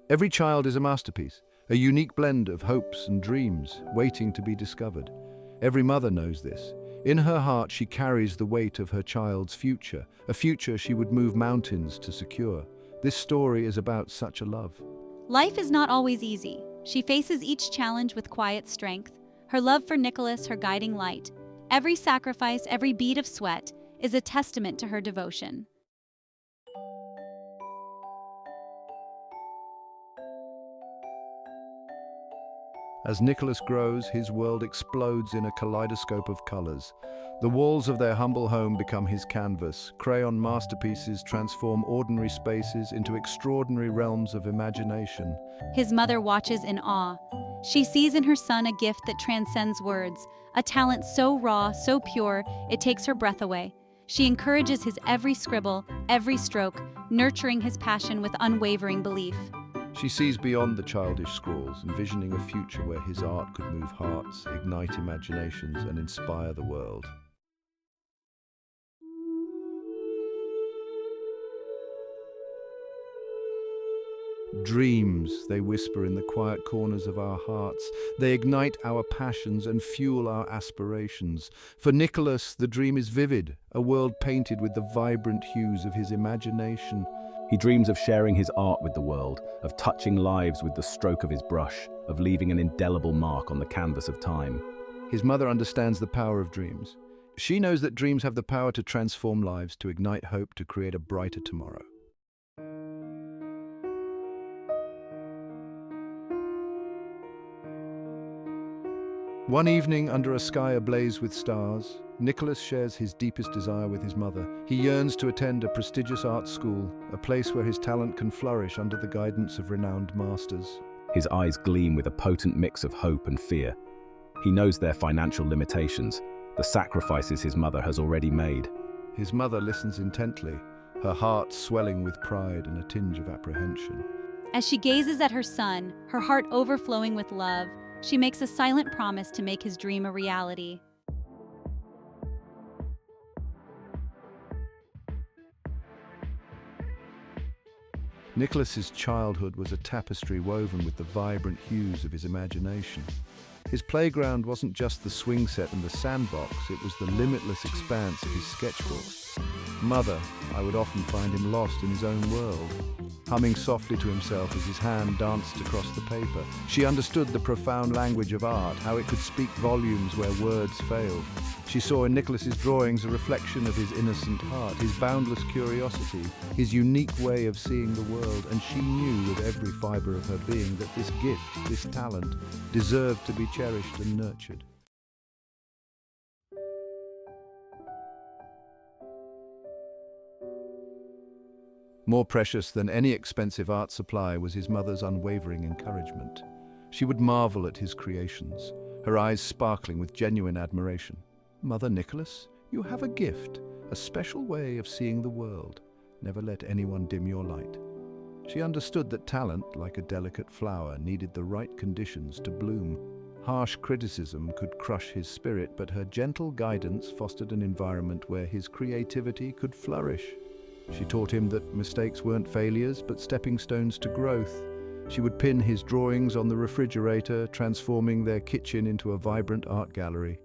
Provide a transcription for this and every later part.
Every child is a masterpiece, a unique blend of hopes and dreams waiting to be discovered. Every mother knows this. In her heart, she carries the weight of her child's future, a future she would move mountains to secure. This story is about such a love. Life is not always easy. She faces each challenge with quiet strength, her love for Nicholas her guiding light. Every sacrifice, every bead of sweat, is a testament to her devotion. As Nicholas grows, his world explodes in a kaleidoscope of colors. The walls of their humble home become his canvas. Crayon masterpieces transform ordinary spaces into extraordinary realms of imagination. His mother watches in awe. She sees in her son a gift that transcends words, a talent so raw, so pure, it takes her breath away. She encourages his every scribble, every stroke, nurturing his passion with unwavering belief. She sees beyond the childish scrawls, envisioning a future where his art could move hearts, ignite imaginations, and inspire the world. Dreams, they whisper in the quiet corners of our hearts. They ignite our passions and fuel our aspirations. For Nicholas, the dream is vivid, a world painted with the vibrant hues of his imagination. He dreams of sharing his art with the world, of touching lives with the stroke of his brush, of leaving an indelible mark on the canvas of time. His mother understands the power of dreams. She knows that dreams have the power to transform lives, to ignite hope, to create a brighter tomorrow. One evening, under a sky ablaze with stars, Nicholas shares his deepest desire with his mother. He yearns to attend a prestigious art school, a place where his talent can flourish under the guidance of renowned masters. His eyes gleam with a potent mix of hope and fear. He knows their financial limitations, the sacrifices his mother has already made. His mother listens intently, her heart swelling with pride and a tinge of apprehension. As she gazes at her son, her heart overflowing with love, she makes a silent promise to make his dream a reality. Nicholas's childhood was a tapestry woven with the vibrant hues of his imagination. His playground wasn't just the swing set and the sandbox, it was the limitless expanse of his sketchbook. Mother, I would often find him lost in his own world, humming softly to himself as his hand danced across the paper. She understood the profound language of art, how it could speak volumes where words failed. She saw in Nicholas's drawings a reflection of his innocent heart, his boundless curiosity, his unique way of seeing the world, and she knew with every fiber of her being that this gift, this talent, deserved to be cherished and nurtured. More precious than any expensive art supply was his mother's unwavering encouragement. She would marvel at his creations, her eyes sparkling with genuine admiration. Mother Nicholas, you have a gift, a special way of seeing the world. Never let anyone dim your light. She understood that talent, like a delicate flower, needed the right conditions to bloom. Harsh criticism could crush his spirit, but her gentle guidance fostered an environment where his creativity could flourish. She taught him that mistakes weren't failures, but stepping stones to growth. She would pin his drawings on the refrigerator, transforming their kitchen into a vibrant art gallery.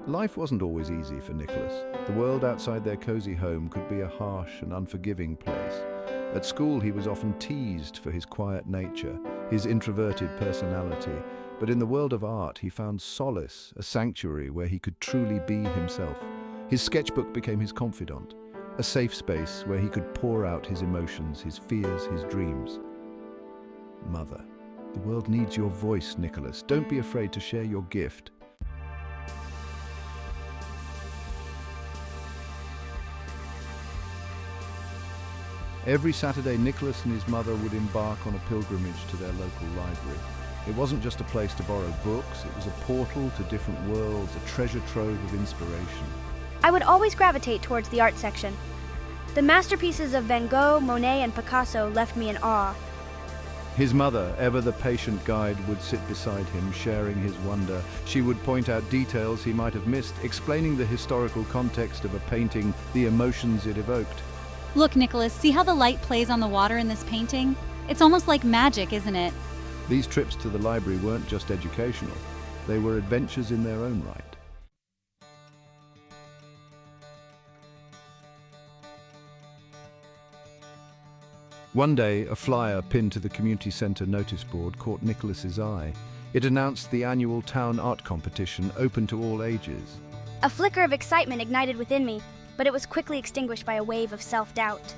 Life wasn't always easy for Nicholas. The world outside their cozy home could be a harsh and unforgiving place. At school, he was often teased for his quiet nature, his introverted personality. But in the world of art, he found solace, a sanctuary where he could truly be himself. His sketchbook became his confidant, a safe space where he could pour out his emotions, his fears, his dreams. Mother, the world needs your voice, Nicholas. Don't be afraid to share your gift. Every Saturday, Nicholas and his mother would embark on a pilgrimage to their local library. It wasn't just a place to borrow books, it was a portal to different worlds, a treasure trove of inspiration. I would always gravitate towards the art section. The masterpieces of Van Gogh, Monet, and Picasso left me in awe. His mother, ever the patient guide, would sit beside him, sharing his wonder. She would point out details he might have missed, explaining the historical context of a painting, the emotions it evoked. Look, Nicholas, see how the light plays on the water in this painting? It's almost like magic, isn't it? These trips to the library weren't just educational. They were adventures in their own right. One day, a flyer pinned to the community centre notice board caught Nicholas's eye. It announced the annual town art competition open to all ages. A flicker of excitement ignited within me, but it was quickly extinguished by a wave of self-doubt.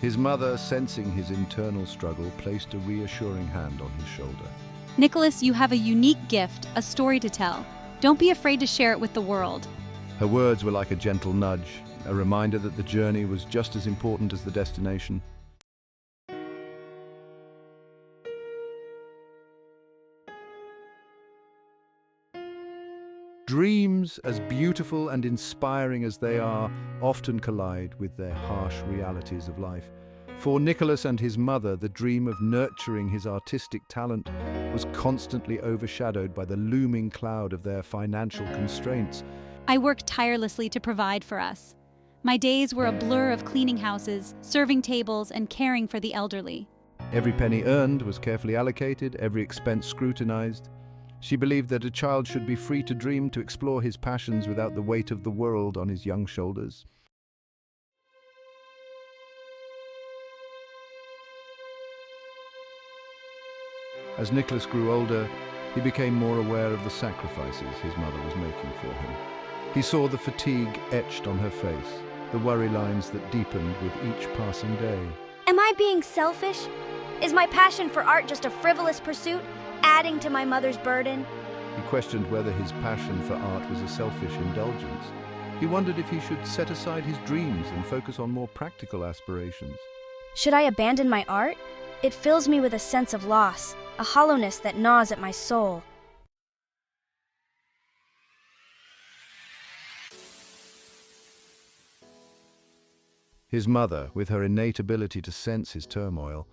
His mother, sensing his internal struggle, placed a reassuring hand on his shoulder. Nicholas, you have a unique gift, a story to tell. Don't be afraid to share it with the world. Her words were like a gentle nudge, a reminder that the journey was just as important as the destination. Dreams, as beautiful and inspiring as they are, often collide with their harsh realities of life. For Nicholas and his mother, the dream of nurturing his artistic talent was constantly overshadowed by the looming cloud of their financial constraints. I worked tirelessly to provide for us. My days were a blur of cleaning houses, serving tables, and caring for the elderly. Every penny earned was carefully allocated, every expense scrutinized. She believed that a child should be free to dream, to explore his passions without the weight of the world on his young shoulders. As Nicholas grew older, he became more aware of the sacrifices his mother was making for him. He saw the fatigue etched on her face, the worry lines that deepened with each passing day. Am I being selfish? Is my passion for art just a frivolous pursuit, adding to my mother's burden? He questioned whether his passion for art was a selfish indulgence. He wondered if he should set aside his dreams and focus on more practical aspirations. Should I abandon my art? It fills me with a sense of loss, a hollowness that gnaws at my soul. His mother, with her innate ability to sense his turmoil,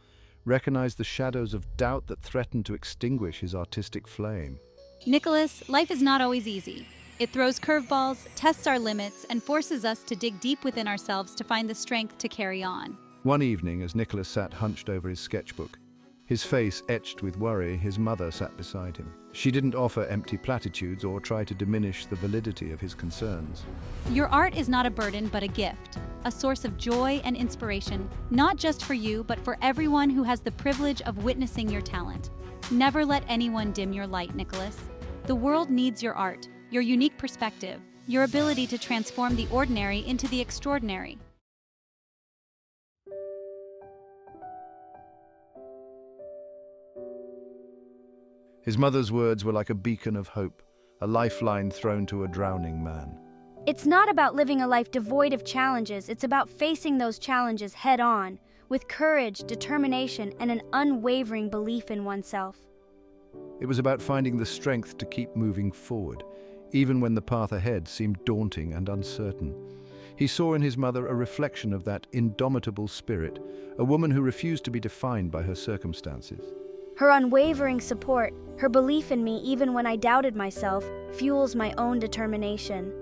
recognized the shadows of doubt that threatened to extinguish his artistic flame. Nicholas, life is not always easy. It throws curveballs, tests our limits, and forces us to dig deep within ourselves to find the strength to carry on. One evening, as Nicholas sat hunched over his sketchbook, his face etched with worry, his mother sat beside him. She didn't offer empty platitudes or try to diminish the validity of his concerns. Your art is not a burden, but a gift, a source of joy and inspiration, not just for you, but for everyone who has the privilege of witnessing your talent. Never let anyone dim your light, Nicholas. The world needs your art, your unique perspective, your ability to transform the ordinary into the extraordinary. His mother's words were like a beacon of hope, a lifeline thrown to a drowning man. It's not about living a life devoid of challenges, it's about facing those challenges head on, with courage, determination, and an unwavering belief in oneself. It was about finding the strength to keep moving forward, even when the path ahead seemed daunting and uncertain. He saw in his mother a reflection of that indomitable spirit, a woman who refused to be defined by her circumstances. Her unwavering support, her belief in me even when I doubted myself, fuels my own determination.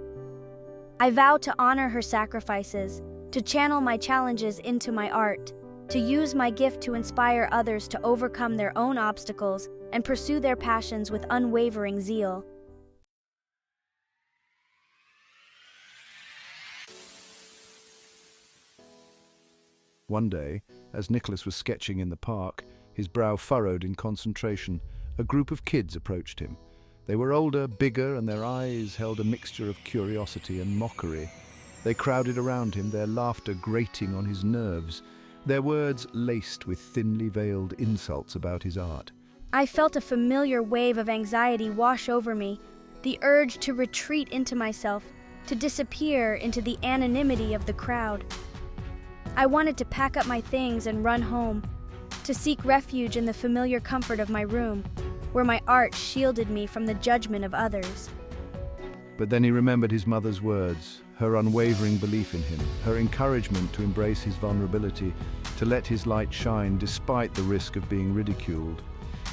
I vow to honor her sacrifices, to channel my challenges into my art, to use my gift to inspire others to overcome their own obstacles and pursue their passions with unwavering zeal. One day, as Nicholas was sketching in the park, his brow furrowed in concentration, a group of kids approached him. They were older, bigger, and their eyes held a mixture of curiosity and mockery. They crowded around him, their laughter grating on his nerves, their words laced with thinly veiled insults about his art. I felt a familiar wave of anxiety wash over me, the urge to retreat into myself, to disappear into the anonymity of the crowd. I wanted to pack up my things and run home, to seek refuge in the familiar comfort of my room, where my art shielded me from the judgment of others. But then he remembered his mother's words, her unwavering belief in him, her encouragement to embrace his vulnerability, to let his light shine despite the risk of being ridiculed.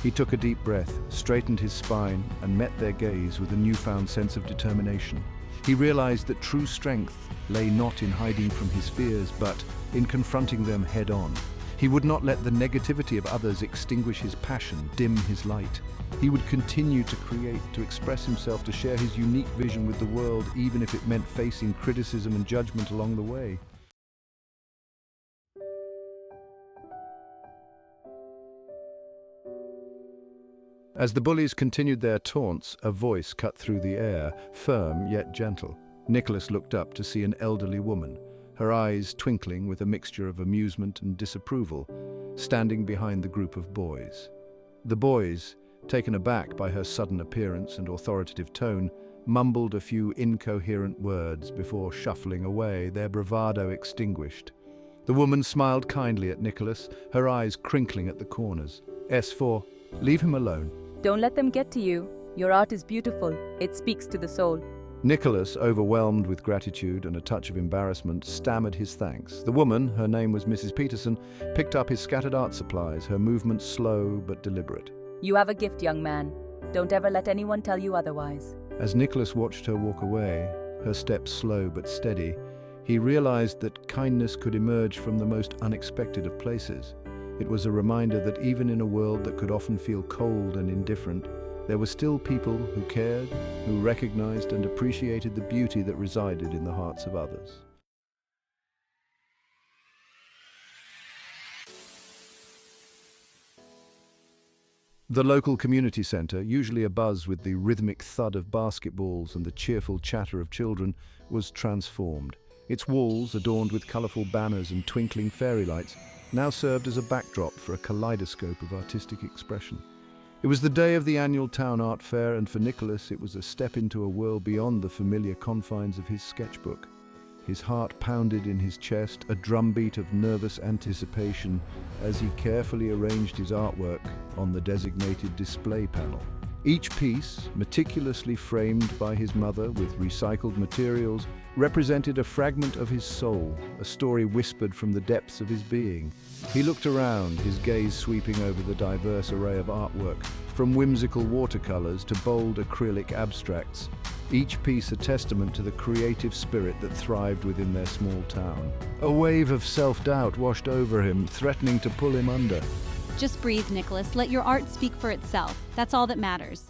He took a deep breath, straightened his spine, and met their gaze with a newfound sense of determination. He realized that true strength lay not in hiding from his fears, but in confronting them head-on. He would not let the negativity of others extinguish his passion, dim his light. He would continue to create, to express himself, to share his unique vision with the world, even if it meant facing criticism and judgment along the way. As the bullies continued their taunts, a voice cut through the air, firm yet gentle. Nicholas looked up to see an elderly woman, her eyes twinkling with a mixture of amusement and disapproval, standing behind the group of boys. The boys, taken aback by her sudden appearance and authoritative tone, mumbled a few incoherent words before shuffling away, their bravado extinguished. The woman smiled kindly at Nicholas, her eyes crinkling at the corners. S4, leave him alone. Don't let them get to you. Your art is beautiful. It speaks to the soul. Nicholas, overwhelmed with gratitude and a touch of embarrassment, stammered his thanks. The woman, her name was Mrs. Peterson, picked up his scattered art supplies, her movements slow but deliberate. You have a gift, young man. Don't ever let anyone tell you otherwise. As Nicholas watched her walk away, her steps slow but steady, he realized that kindness could emerge from the most unexpected of places. It was a reminder that even in a world that could often feel cold and indifferent, there were still people who cared, who recognized and appreciated the beauty that resided in the hearts of others. The local community center, usually abuzz with the rhythmic thud of basketballs and the cheerful chatter of children, was transformed. Its walls, adorned with colorful banners and twinkling fairy lights, now served as a backdrop for a kaleidoscope of artistic expression. It was the day of the annual town art fair, and for Nicholas it was a step into a world beyond the familiar confines of his sketchbook. His heart pounded in his chest, a drumbeat of nervous anticipation as he carefully arranged his artwork on the designated display panel. Each piece, meticulously framed by his mother with recycled materials, represented a fragment of his soul, a story whispered from the depths of his being. He looked around, his gaze sweeping over the diverse array of artwork, from whimsical watercolors to bold acrylic abstracts, each piece a testament to the creative spirit that thrived within their small town. A wave of self-doubt washed over him, threatening to pull him under. Just breathe, Nicholas. Let your art speak for itself. That's all that matters.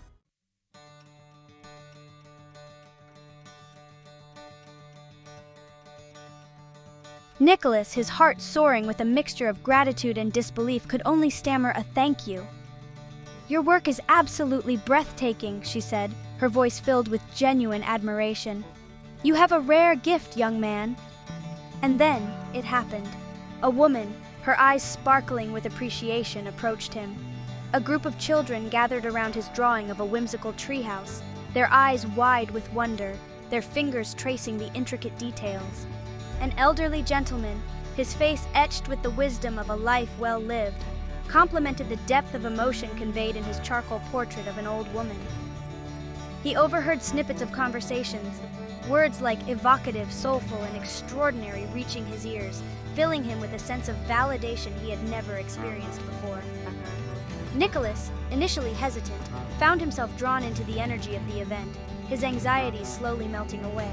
Nicholas, his heart soaring with a mixture of gratitude and disbelief, could only stammer a thank you. "Your work is absolutely breathtaking," she said, her voice filled with genuine admiration. "You have a rare gift, young man." And then it happened. A woman, her eyes sparkling with appreciation, approached him. A group of children gathered around his drawing of a whimsical treehouse, their eyes wide with wonder, their fingers tracing the intricate details. An elderly gentleman, his face etched with the wisdom of a life well lived, complimented the depth of emotion conveyed in his charcoal portrait of an old woman. He overheard snippets of conversations, words like evocative, soulful, and extraordinary reaching his ears, filling him with a sense of validation he had never experienced before. Nicholas, initially hesitant, found himself drawn into the energy of the event, his anxieties slowly melting away.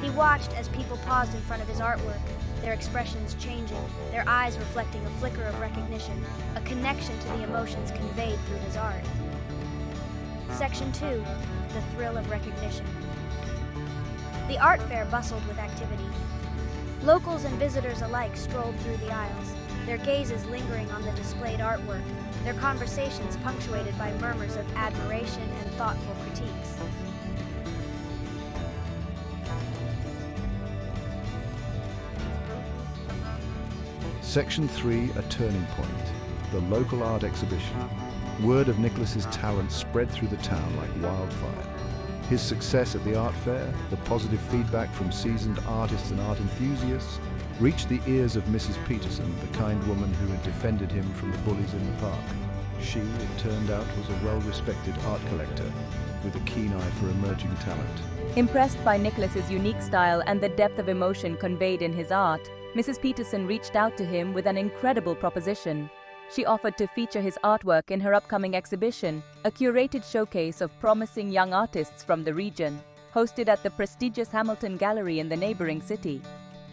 He watched as people paused in front of his artwork, their expressions changing, their eyes reflecting a flicker of recognition, a connection to the emotions conveyed through his art. Section 2, the thrill of recognition. The art fair bustled with activity. Locals and visitors alike strolled through the aisles, their gazes lingering on the displayed artwork, their conversations punctuated by murmurs of admiration and thoughtful critiques. Section 3, a turning point. The local art exhibition. Word of Nicholas's talent spread through the town like wildfire. His success at the art fair, the positive feedback from seasoned artists and art enthusiasts, reached the ears of Mrs. Peterson, the kind woman who had defended him from the bullies in the park. She, it turned out, was a well-respected art collector with a keen eye for emerging talent. Impressed by Nicholas's unique style and the depth of emotion conveyed in his art, Mrs. Peterson reached out to him with an incredible proposition. She offered to feature his artwork in her upcoming exhibition, a curated showcase of promising young artists from the region, hosted at the prestigious Hamilton Gallery in the neighboring city.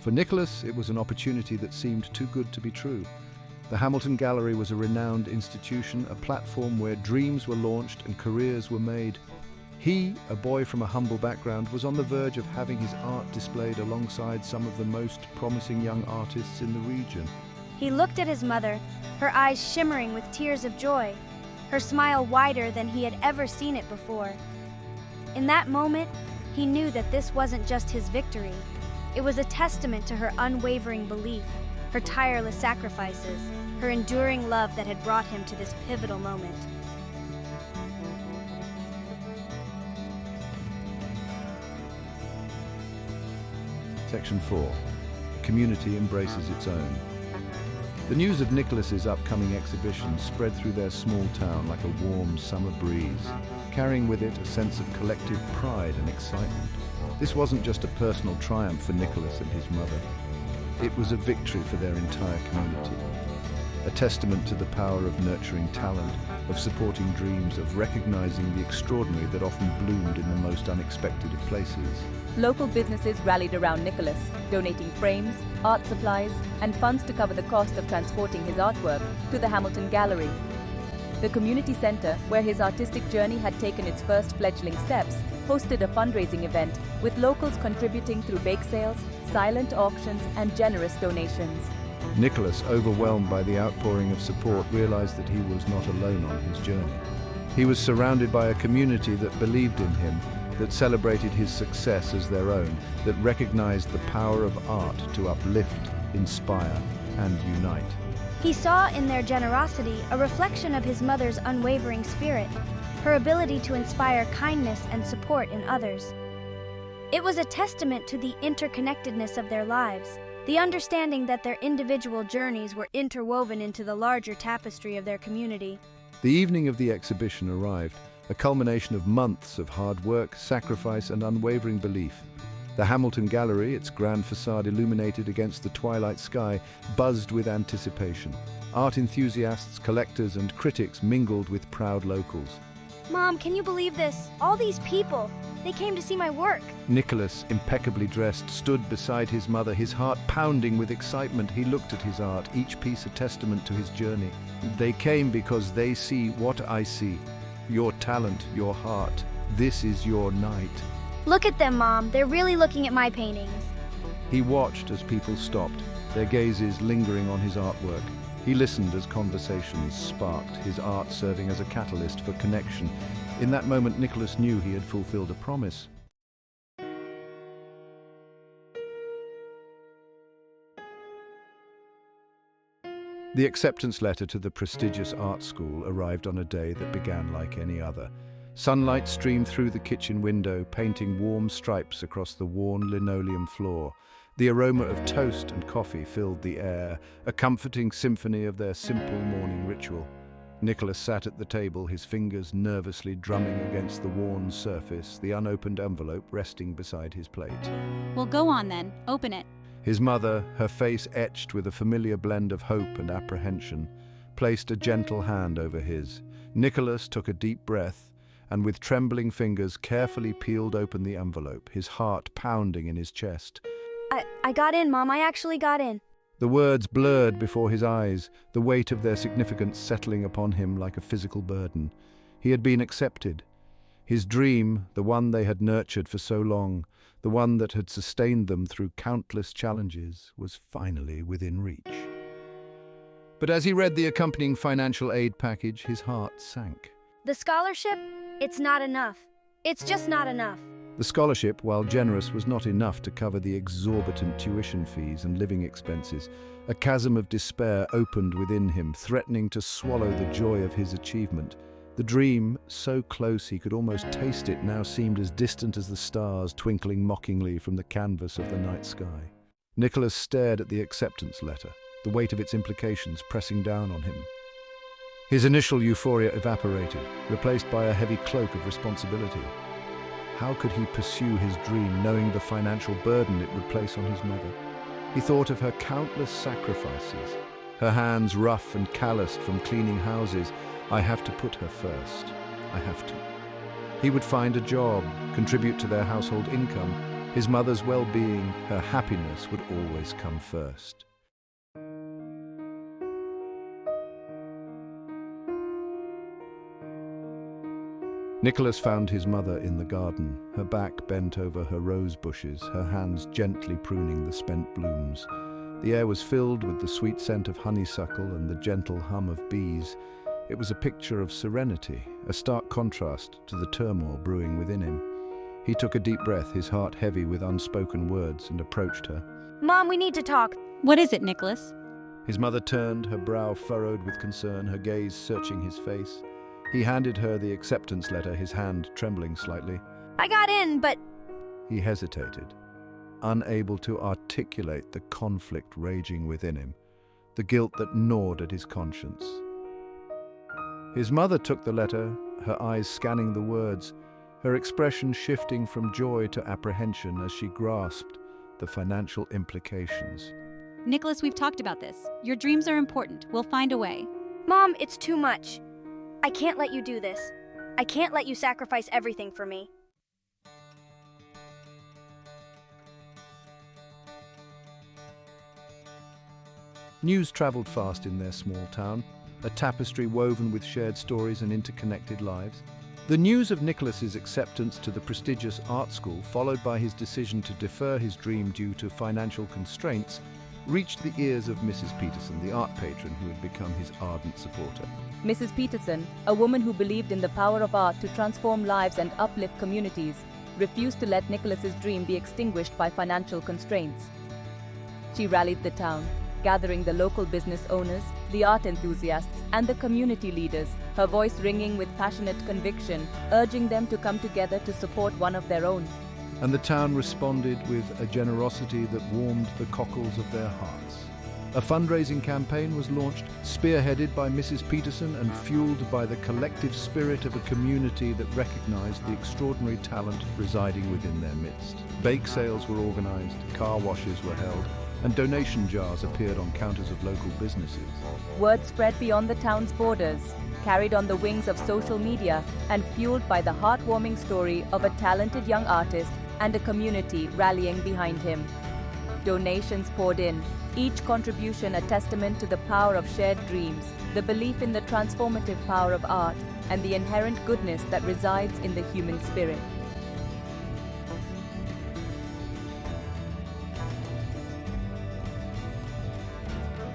For Nicholas, it was an opportunity that seemed too good to be true. The Hamilton Gallery was a renowned institution, a platform where dreams were launched and careers were made. He, a boy from a humble background, was on the verge of having his art displayed alongside some of the most promising young artists in the region. He looked at his mother, her eyes shimmering with tears of joy, her smile wider than he had ever seen it before. In that moment, he knew that this wasn't just his victory. It was a testament to her unwavering belief, her tireless sacrifices, her enduring love that had brought him to this pivotal moment. Section 4. Community embraces its own. The news of Nicholas's upcoming exhibition spread through their small town like a warm summer breeze, carrying with it a sense of collective pride and excitement. This wasn't just a personal triumph for Nicholas and his mother. It was a victory for their entire community. A testament to the power of nurturing talent, of supporting dreams, of recognizing the extraordinary that often bloomed in the most unexpected of places. Local businesses rallied around Nicholas, donating frames, art supplies, and funds to cover the cost of transporting his artwork to the Hamilton Gallery. The community center, where his artistic journey had taken its first fledgling steps, hosted a fundraising event, with locals contributing through bake sales, silent auctions, and generous donations. Nicholas, overwhelmed by the outpouring of support, realized that he was not alone on his journey. He was surrounded by a community that believed in him, that celebrated his success as their own, that recognized the power of art to uplift, inspire, and unite. He saw in their generosity a reflection of his mother's unwavering spirit, her ability to inspire kindness and support in others. It was a testament to the interconnectedness of their lives, the understanding that their individual journeys were interwoven into the larger tapestry of their community. The evening of the exhibition arrived, a culmination of months of hard work, sacrifice, and unwavering belief. The Hamilton Gallery, its grand facade illuminated against the twilight sky, buzzed with anticipation. Art enthusiasts, collectors, and critics mingled with proud locals. Mom, can you believe this? All these people, they came to see my work. Nicholas, impeccably dressed, stood beside his mother, his heart pounding with excitement. He looked at his art, each piece a testament to his journey. They came because they see what I see. Your talent, your heart. This is your night. Look at them, Mom. They're really looking at my paintings. He watched as people stopped, their gazes lingering on his artwork. He listened as conversations sparked, his art serving as a catalyst for connection. In that moment, Nicholas knew he had fulfilled a promise. The acceptance letter to the prestigious art school arrived on a day that began like any other. Sunlight streamed through the kitchen window, painting warm stripes across the worn linoleum floor. The aroma of toast and coffee filled the air, a comforting symphony of their simple morning ritual. Nicholas sat at the table, his fingers nervously drumming against the worn surface, the unopened envelope resting beside his plate. Well, go on then. Open it. His mother, her face etched with a familiar blend of hope and apprehension, placed a gentle hand over his. Nicholas took a deep breath and with trembling fingers carefully peeled open the envelope, his heart pounding in his chest. I got in, Mom. I actually got in. The words blurred before his eyes, the weight of their significance settling upon him like a physical burden. He had been accepted. His dream, the one they had nurtured for so long, the one that had sustained them through countless challenges, was finally within reach. But as he read the accompanying financial aid package, his heart sank. The scholarship, it's not enough. It's just not enough. The scholarship, while generous, was not enough to cover the exorbitant tuition fees and living expenses. A chasm of despair opened within him, threatening to swallow the joy of his achievement. The dream, so close he could almost taste it, now seemed as distant as the stars twinkling mockingly from the canvas of the night sky. Nicholas stared at the acceptance letter, the weight of its implications pressing down on him. His initial euphoria evaporated, replaced by a heavy cloak of responsibility. How could he pursue his dream, knowing the financial burden it would place on his mother? He thought of her countless sacrifices, her hands rough and calloused from cleaning houses. I have to put her first. I have to. He would find a job, contribute to their household income. His mother's well-being, her happiness would always come first. Nicholas found his mother in the garden, her back bent over her rose bushes, her hands gently pruning the spent blooms. The air was filled with the sweet scent of honeysuckle and the gentle hum of bees. It was a picture of serenity, a stark contrast to the turmoil brewing within him. He took a deep breath, his heart heavy with unspoken words, and approached her. Mom, we need to talk. What is it, Nicholas? His mother turned, her brow furrowed with concern, her gaze searching his face. He handed her the acceptance letter, his hand trembling slightly. I got in, but... He hesitated, unable to articulate the conflict raging within him, the guilt that gnawed at his conscience. His mother took the letter, her eyes scanning the words, her expression shifting from joy to apprehension as she grasped the financial implications. Nicholas, we've talked about this. Your dreams are important. We'll find a way. Mom, it's too much. I can't let you do this. I can't let you sacrifice everything for me. News traveled fast in their small town, a tapestry woven with shared stories and interconnected lives. The news of Nicholas's acceptance to the prestigious art school, followed by his decision to defer his dream due to financial constraints, reached the ears of Mrs. Peterson, the art patron who had become his ardent supporter. Mrs. Peterson, a woman who believed in the power of art to transform lives and uplift communities, refused to let Nicholas's dream be extinguished by financial constraints. She rallied the town, gathering the local business owners, the art enthusiasts, and the community leaders, her voice ringing with passionate conviction, urging them to come together to support one of their own. And the town responded with a generosity that warmed the cockles of their hearts. A fundraising campaign was launched, spearheaded by Mrs. Peterson and fueled by the collective spirit of a community that recognized the extraordinary talent residing within their midst. Bake sales were organized, car washes were held, and donation jars appeared on counters of local businesses. Word spread beyond the town's borders, carried on the wings of social media, and fueled by the heartwarming story of a talented young artist and a community rallying behind him. Donations poured in, each contribution a testament to the power of shared dreams, the belief in the transformative power of art, and the inherent goodness that resides in the human spirit.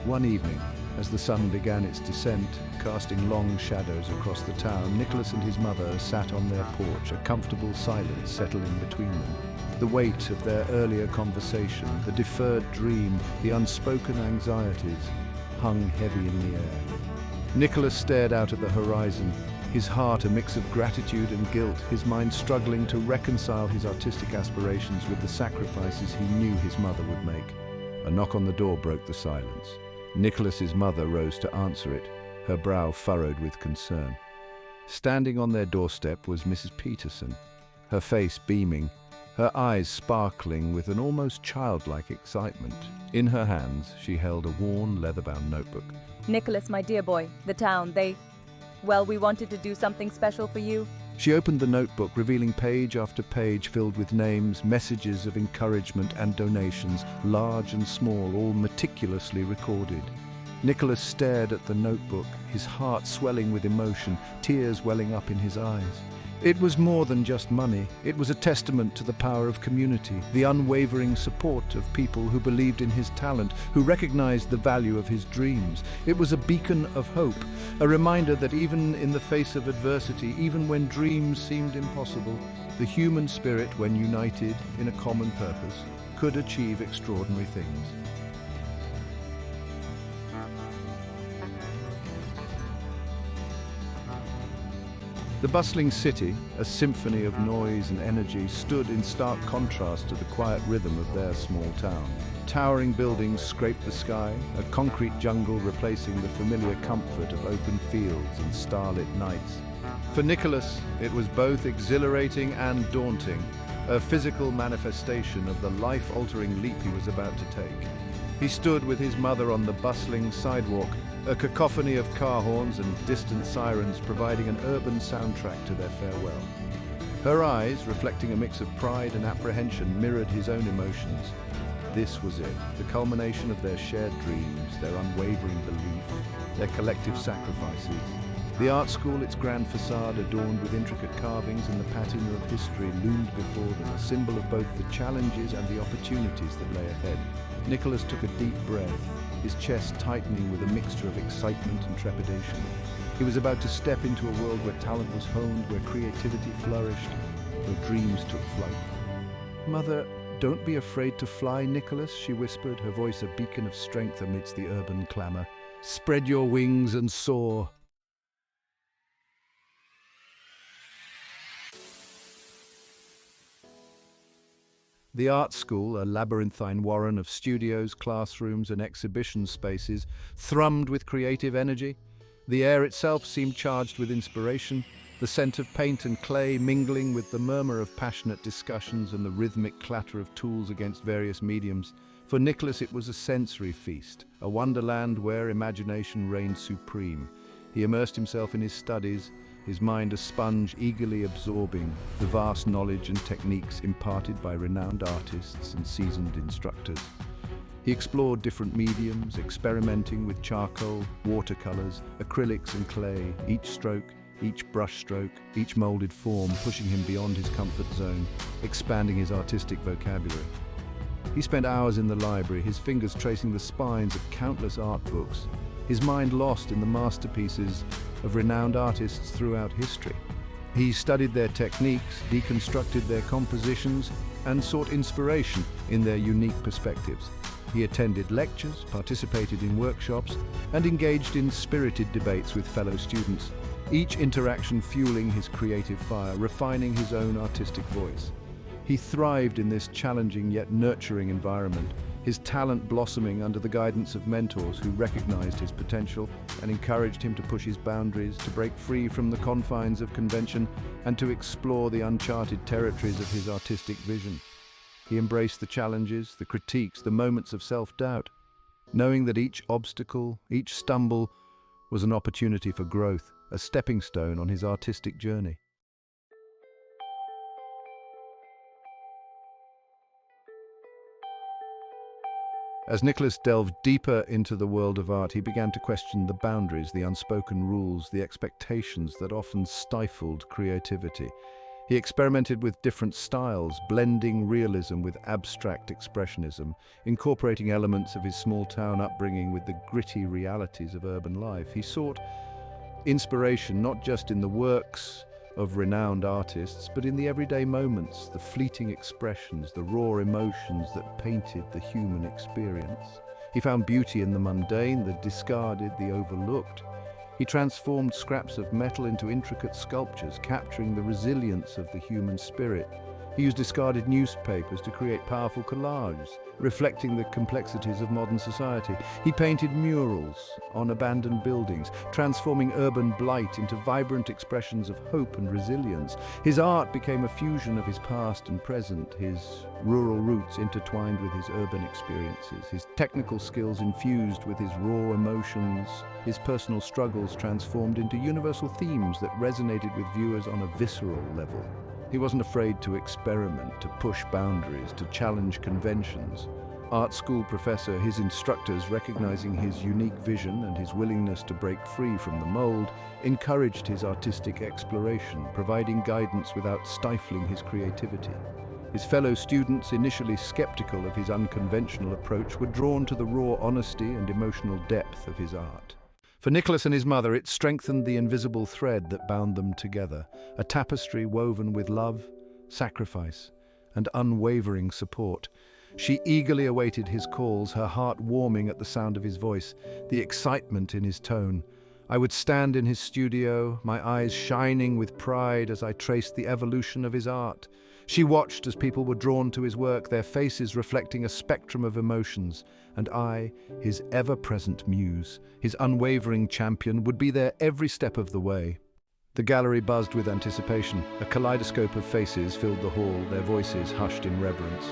One evening, as the sun began its descent, casting long shadows across the town, Nicholas and his mother sat on their porch, a comfortable silence settling between them. The weight of their earlier conversation, the deferred dream, the unspoken anxieties, hung heavy in the air. Nicholas stared out at the horizon, his heart a mix of gratitude and guilt, his mind struggling to reconcile his artistic aspirations with the sacrifices he knew his mother would make. A knock on the door broke the silence. Nicholas's mother rose to answer it, her brow furrowed with concern. Standing on their doorstep was Mrs. Peterson, her face beaming, her eyes sparkling with an almost childlike excitement. In her hands, she held a worn, leather-bound notebook. Nicholas, my dear boy, the town, we wanted to do something special for you. She opened the notebook, revealing page after page filled with names, messages of encouragement and donations, large and small, all meticulously recorded. Nicholas stared at the notebook, his heart swelling with emotion, tears welling up in his eyes. It was more than just money. It was a testament to the power of community, the unwavering support of people who believed in his talent, who recognized the value of his dreams. It was a beacon of hope, a reminder that even in the face of adversity, even when dreams seemed impossible, the human spirit, when united in a common purpose, could achieve extraordinary things. The bustling city, a symphony of noise and energy, stood in stark contrast to the quiet rhythm of their small town. Towering buildings scraped the sky, a concrete jungle replacing the familiar comfort of open fields and starlit nights. For Nicholas, it was both exhilarating and daunting, a physical manifestation of the life-altering leap he was about to take. He stood with his mother on the bustling sidewalk, a cacophony of car horns and distant sirens providing an urban soundtrack to their farewell. Her eyes, reflecting a mix of pride and apprehension, mirrored his own emotions. This was it, the culmination of their shared dreams, their unwavering belief, their collective sacrifices. The art school, its grand facade adorned with intricate carvings and the patina of history, loomed before them, a symbol of both the challenges and the opportunities that lay ahead. Nicholas took a deep breath, his chest tightening with a mixture of excitement and trepidation. He was about to step into a world where talent was honed, where creativity flourished, where dreams took flight. "Mother, don't be afraid to fly, Nicholas," she whispered, her voice a beacon of strength amidst the urban clamor. "Spread your wings and soar." The art school, a labyrinthine warren of studios, classrooms, and exhibition spaces, thrummed with creative energy. The air itself seemed charged with inspiration, the scent of paint and clay mingling with the murmur of passionate discussions and the rhythmic clatter of tools against various mediums. For Nicholas, it was a sensory feast, a wonderland where imagination reigned supreme. He immersed himself in his studies, his mind a sponge eagerly absorbing the vast knowledge and techniques imparted by renowned artists and seasoned instructors. He explored different mediums, experimenting with charcoal, watercolors, acrylics and clay, each stroke, each brushstroke, each molded form pushing him beyond his comfort zone, expanding his artistic vocabulary. He spent hours in the library, his fingers tracing the spines of countless art books, his mind lost in the masterpieces of renowned artists throughout history. He studied their techniques, deconstructed their compositions, and sought inspiration in their unique perspectives. He attended lectures, participated in workshops, and engaged in spirited debates with fellow students, each interaction fueling his creative fire, refining his own artistic voice. He thrived in this challenging yet nurturing environment, his talent blossoming under the guidance of mentors who recognized his potential and encouraged him to push his boundaries, to break free from the confines of convention, and to explore the uncharted territories of his artistic vision. He embraced the challenges, the critiques, the moments of self-doubt, knowing that each obstacle, each stumble, was an opportunity for growth, a stepping stone on his artistic journey. As Nicholas delved deeper into the world of art, he began to question the boundaries, the unspoken rules, the expectations that often stifled creativity. He experimented with different styles, blending realism with abstract expressionism, incorporating elements of his small-town upbringing with the gritty realities of urban life. He sought inspiration not just in the works of renowned artists, but in the everyday moments, the fleeting expressions, the raw emotions that painted the human experience. He found beauty in the mundane, the discarded, the overlooked. He transformed scraps of metal into intricate sculptures, capturing the resilience of the human spirit. He used discarded newspapers to create powerful collages, reflecting the complexities of modern society. He painted murals on abandoned buildings, transforming urban blight into vibrant expressions of hope and resilience. His art became a fusion of his past and present, his rural roots intertwined with his urban experiences, his technical skills infused with his raw emotions, his personal struggles transformed into universal themes that resonated with viewers on a visceral level. He wasn't afraid to experiment, to push boundaries, to challenge conventions. Art school professor, his instructors, recognizing his unique vision and his willingness to break free from the mold, encouraged his artistic exploration, providing guidance without stifling his creativity. His fellow students, initially skeptical of his unconventional approach, were drawn to the raw honesty and emotional depth of his art. For Nicholas and his mother, it strengthened the invisible thread that bound them together, a tapestry woven with love, sacrifice, and unwavering support. She eagerly awaited his calls, her heart warming at the sound of his voice, the excitement in his tone. I would stand in his studio, my eyes shining with pride as I traced the evolution of his art. She watched as people were drawn to his work, their faces reflecting a spectrum of emotions, and I, his ever-present muse, his unwavering champion, would be there every step of the way. The gallery buzzed with anticipation. A kaleidoscope of faces filled the hall, their voices hushed in reverence.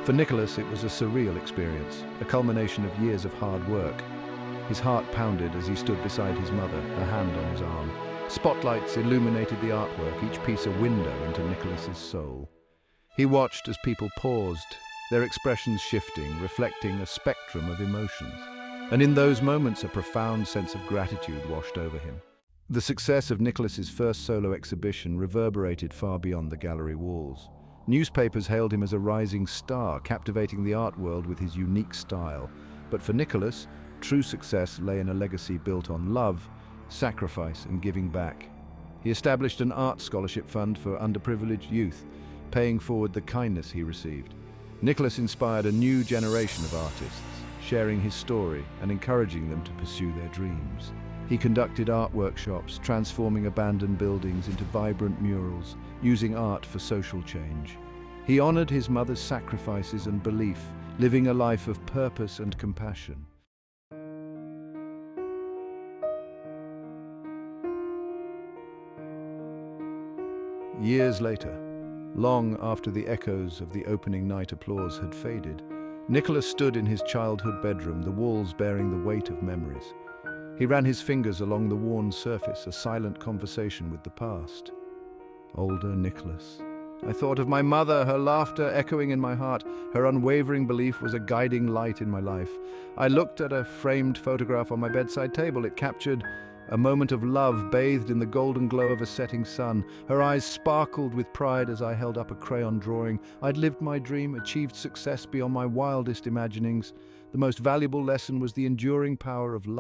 For Nicholas, it was a surreal experience, a culmination of years of hard work. His heart pounded as he stood beside his mother, her hand on his arm. Spotlights illuminated the artwork, each piece a window into Nicholas's soul. He watched as people paused, their expressions shifting, reflecting a spectrum of emotions. And in those moments, a profound sense of gratitude washed over him. The success of Nicholas's first solo exhibition reverberated far beyond the gallery walls. Newspapers hailed him as a rising star, captivating the art world with his unique style. But for Nicholas, true success lay in a legacy built on love, sacrifice, and giving back. He established an art scholarship fund for underprivileged youth, paying forward the kindness he received. Nicholas inspired a new generation of artists, sharing his story and encouraging them to pursue their dreams. He conducted art workshops, transforming abandoned buildings into vibrant murals, using art for social change. He honored his mother's sacrifices and belief, living a life of purpose and compassion. Years later, long after the echoes of the opening night applause had faded, Nicholas stood in his childhood bedroom, the walls bearing the weight of memories. He ran his fingers along the worn surface, a silent conversation with the past. Older Nicholas. I thought of my mother, her laughter echoing in my heart. Her unwavering belief was a guiding light in my life. I looked at a framed photograph on my bedside table. It captured a moment of love bathed in the golden glow of a setting sun. Her eyes sparkled with pride as I held up a crayon drawing. I'd lived my dream, achieved success beyond my wildest imaginings. The most valuable lesson was the enduring power of love.